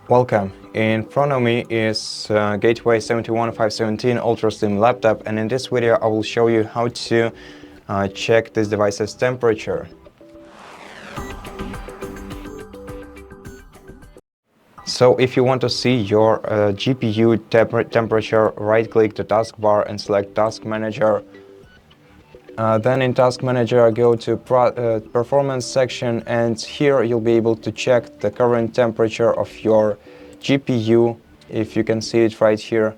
Welcome. In front of me is Gateway GWNR71517 ultra slim laptop, and in this video I will show you how to check this device's temperature. So if you want to see your GPU temperature, right click the taskbar and select Task Manager. Then in Task Manager go to Performance section, and here you'll be able to check the current temperature of your GPU, if you can see it right here.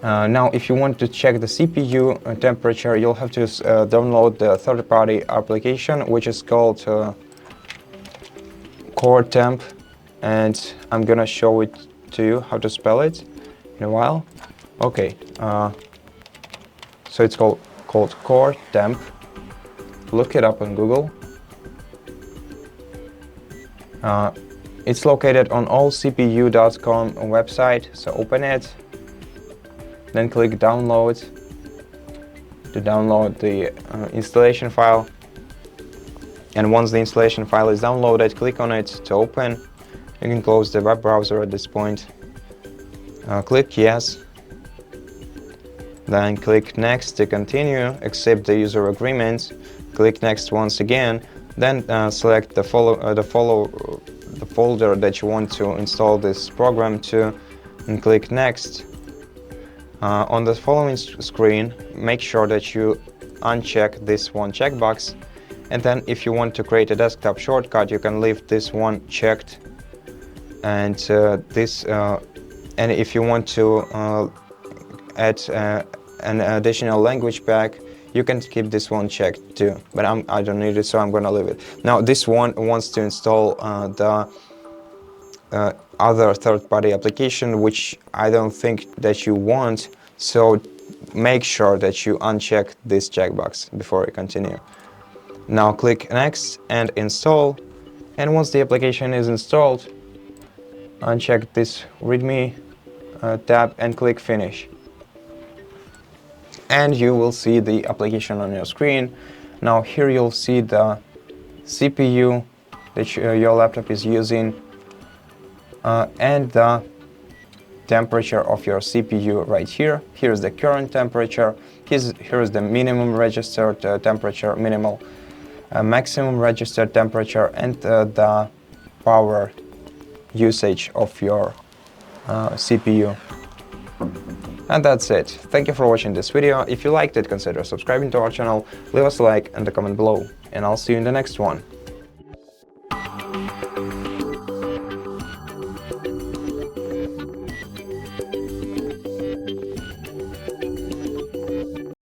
Now if you want to check the CPU temperature, you'll have to download the third-party application, which is called Core Temp, and I'm gonna show it to you how to spell it in a while. Okay, so it's called Core Temp. Look it up on Google. It's located on allcpu.com website, so open it, then click download to download the installation file, and once the installation file is downloaded, click on it to open. You can close the web browser at this point. Click yes, then click next to continue, accept the user agreement, click next once again, then select the folder that you want to install this program to, and click next. On the following screen, make sure that you uncheck this one checkbox, and then if you want to create a desktop shortcut, you can leave this one checked, and and if you want to add an additional language pack, you can keep this one checked too, but I don't need it, so I'm gonna leave it. Now this one wants to install the other third-party application, which I don't think that you want, so make sure that you uncheck this checkbox before you continue. Now click next and install, and once the application is installed, uncheck this readme tab and click finish, and you will see the application on your screen. Now here you'll see the CPU that your laptop is using, and the temperature of your CPU right here. Here's the current temperature, here's the minimum registered temperature, maximum registered temperature, and the power usage of your CPU. And that's it. Thank you for watching this video. If you liked it, consider subscribing to our channel, leave us a like and a comment below, and I'll see you in the next one.